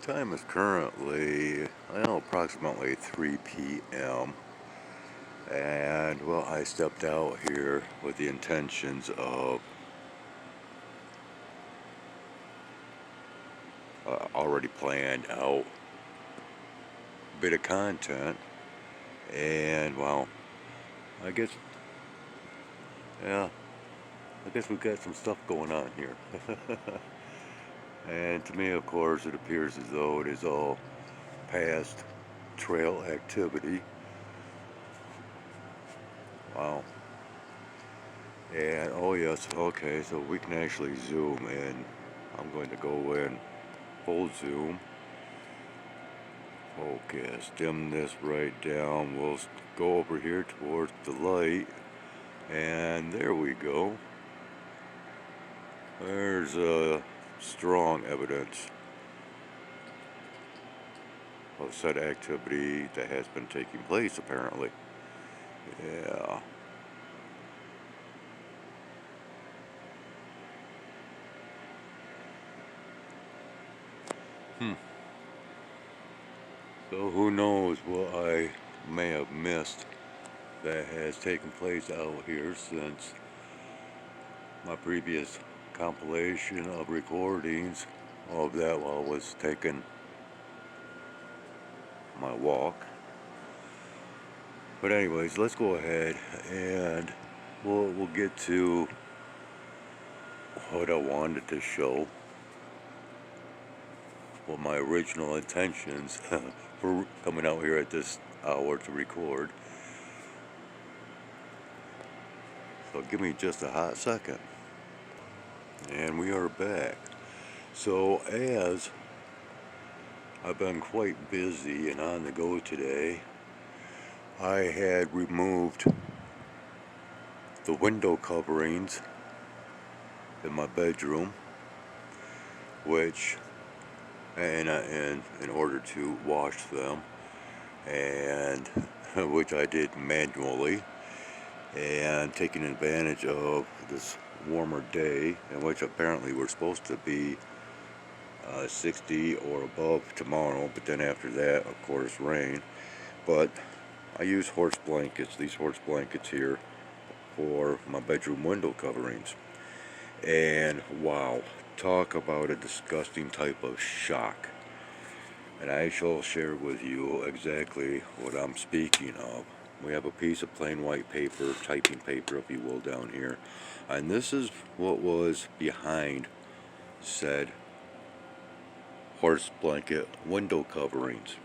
Time is currently, approximately 3 p.m. And well, I stepped out here with the intentions of already planned out a bit of content. And well, I guess, yeah, I guess we've got some stuff going on here. And to me, of course, it appears as though it is all past trail activity. Wow. And oh yes, okay, so we can actually zoom in. I'm going to go in full zoom. Focus, dim this right down. We'll go over here towards the light. And there we go. There's strong evidence of said activity that has been taking place apparently. Yeah. Hmm. So who knows what I may have missed that has taken place out here since my previous compilation of recordings of that while I was taking my walk. But anyways, let's go ahead and we'll get to what I wanted to show. What my original intentions for coming out here at this hour to record. So give me just a hot second. And we are back. So as I've been quite busy and on the go today, I had removed the window coverings in my bedroom, which in order to wash them, and which I did manually, and taking advantage of this warmer day, in which apparently we're supposed to be 60 or above tomorrow, but then after that, of course, rain. But I use horse blankets, these horse blankets here, for my bedroom window coverings. And wow, talk about a disgusting type of shock. And I shall share with you exactly what I'm speaking of. We have a piece of plain white paper, typing paper if you will, down here. And this is what was behind said horse blanket window coverings.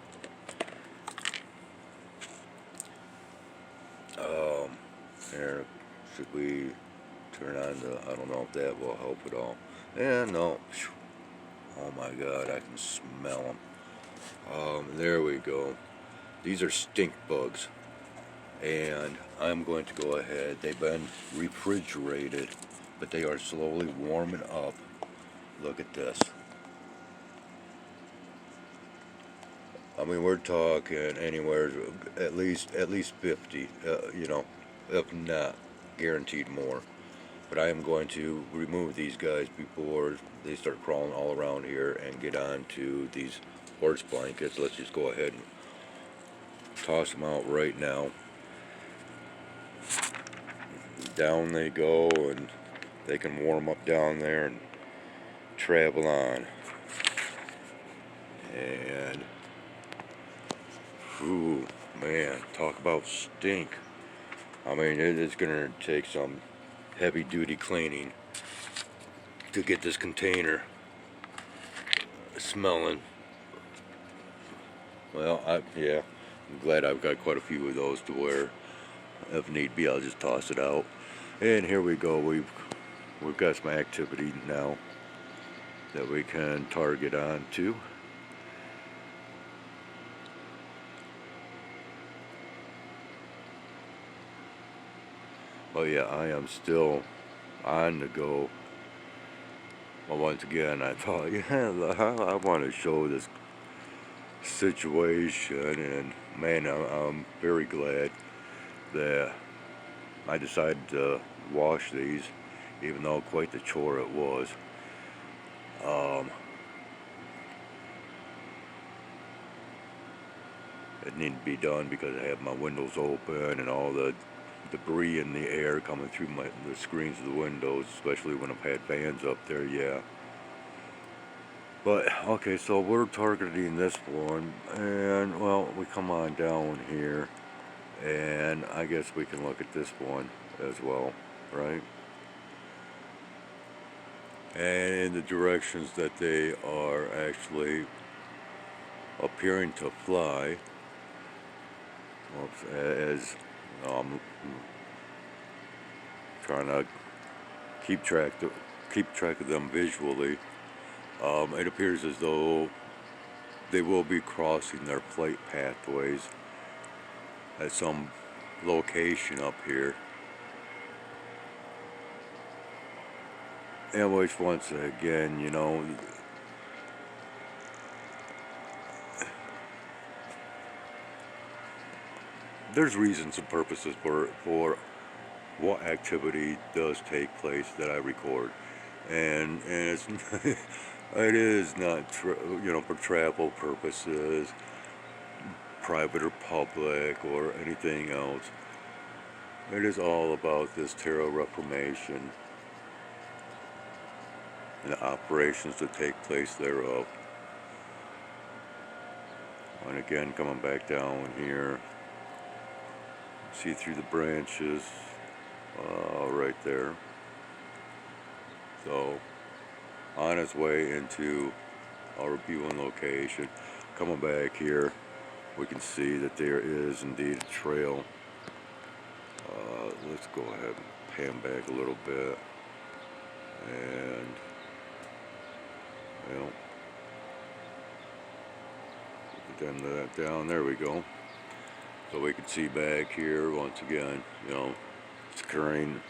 There, should we turn on the, I don't know if that will help at all. Yeah, no. Oh my God, I can smell them. There we go. These are stink bugs. And I'm going to go ahead. They've been refrigerated, but they are slowly warming up. Look at this. I mean, we're talking anywhere at least 50, if not guaranteed more. But I am going to remove these guys before they start crawling all around here and get onto these horse blankets. Let's just go ahead and toss them out right now. Down they go, and they can warm up down there and travel on. And ooh, man, talk about stink. I mean, it is gonna take some heavy duty cleaning to get this container smelling. Well, I'm glad I've got quite a few of those to where if need be I'll just toss it out. And here we go, we've got some activity now that we can target on to. Oh yeah, I am still on the go. Well, once again, I thought, I want to show this situation, and man, I'm very glad that I decided to wash these, even though quite the chore it was. that need to be done because I have my windows open and all the debris in the air coming through the screens of the windows, especially when I've had fans up there, yeah. But, okay, so we're targeting this one, and, well, we come on down here, and I guess we can look at this one as well, right? And in the directions that they are actually appearing to fly, as I'm trying to keep track of them visually. It appears as though they will be crossing their flight pathways at some location up here. And which, once again, you know, there's reasons and purposes for what activity does take place that I record, and it's it is not for travel purposes, private or public or anything else. It is all about this Terra Reformation and the operations that take place thereof. And again, coming back down here, see through the branches, right there. So, on its way into our viewing location, coming back here, we can see that there is indeed a trail. Let's go ahead and pan back a little bit, and well, dim that down. There we go. So we can see back here once again, it's occurring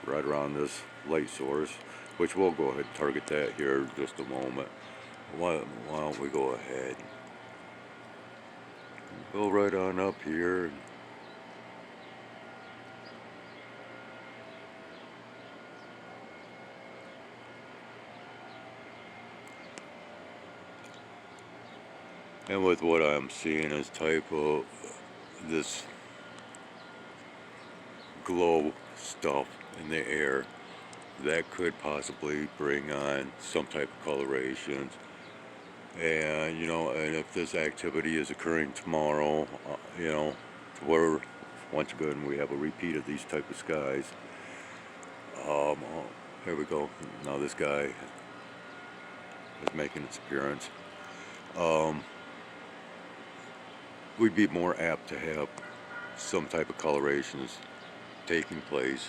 right around this light source, which we'll go ahead and target that here in just a moment. Why don't we go ahead and go right on up here. And with what I'm seeing as type of this glow stuff in the air, that could possibly bring on some type of colorations. And, and if this activity is occurring tomorrow, where once again we have a repeat of these type of skies. Here we go. Now this guy is making its appearance. We'd be more apt to have some type of colorations taking place.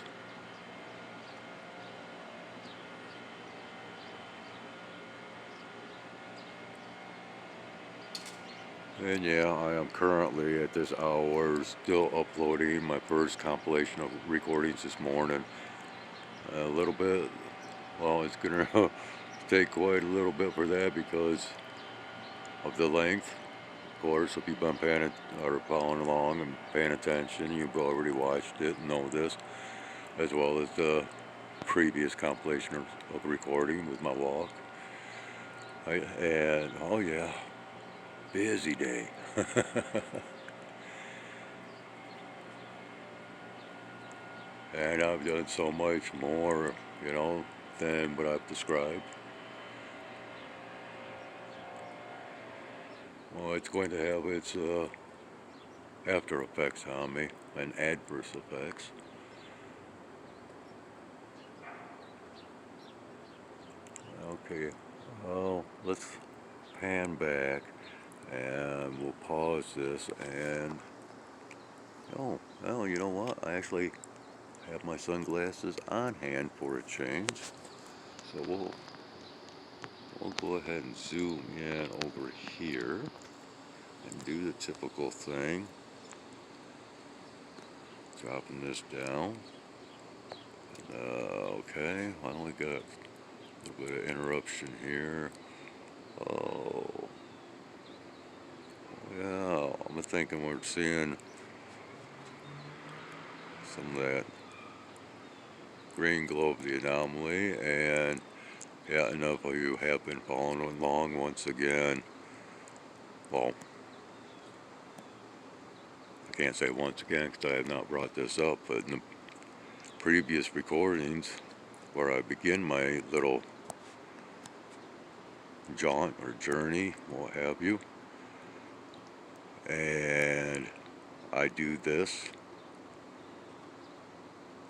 And yeah, I am currently at this hour still uploading my first compilation of recordings this morning. A little bit, well, it's gonna take quite a little bit for that because of the length. Of course, if you've been following along and paying attention, you've already watched it and know this, as well as the previous compilation of recording with my walk. And oh yeah, busy day. And I've done so much more, than what I've described. Well, it's going to have its after effects on me, and adverse effects. Okay, well, let's pan back, and we'll pause this, and, oh, well, you know what, I actually have my sunglasses on hand for a change, so we'll go ahead and zoom in over here, and do the typical thing, dropping this down. Okay, well, we got a little bit of interruption here. Oh, yeah, I'm thinking we're seeing some of that green glow of the anomaly, and yeah, enough of you have been following along once again. Well, I can't say once again because I have not brought this up, but in the previous recordings where I begin my little jaunt or journey, what have you, and I do this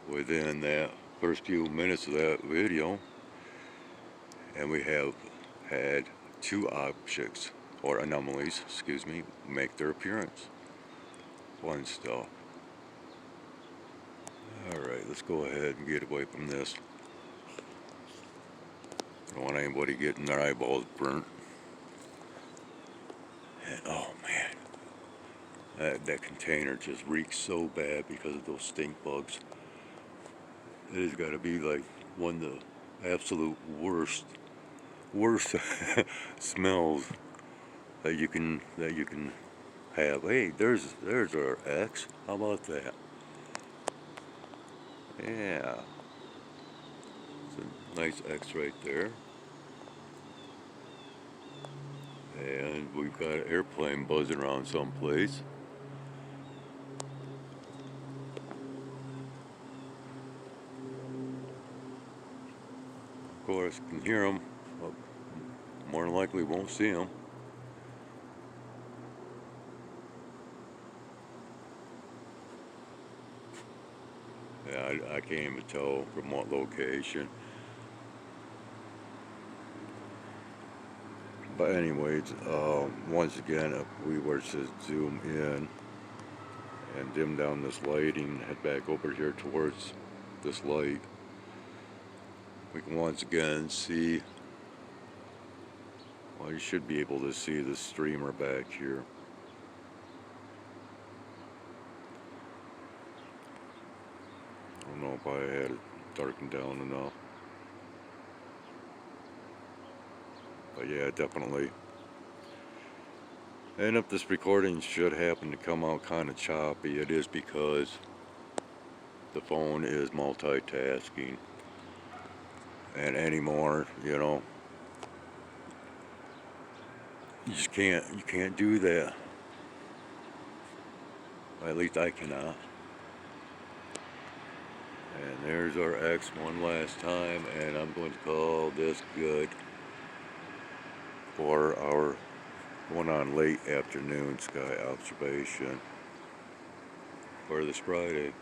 within that first few minutes of that video, and we have had two objects, or anomalies, excuse me, make their appearance. Fun stuff. Alright, let's go ahead and get away from this. I don't want anybody getting their eyeballs burnt. And oh man, that container just reeks so bad because of those stink bugs. It has got to be like one of the absolute worst smells that you can have. Hey, there's our X. How about that? Yeah, it's a nice X right there. And we've got an airplane buzzing around someplace. Of course, can hear them. Well, more than likely won't see them. Yeah, I can't even tell from what location. But anyways, once again, if we were to zoom in and dim down this lighting, head back over here towards this light, we can once again see, well, you should be able to see the streamer back here. I don't know if I had it darkened down enough. But yeah, definitely. And if this recording should happen to come out kind of choppy, it is because the phone is multitasking. And anymore, you know, you can't do that. At least I cannot. And there's our X one last time, and I'm going to call this good for our going on late afternoon sky observation for this Friday.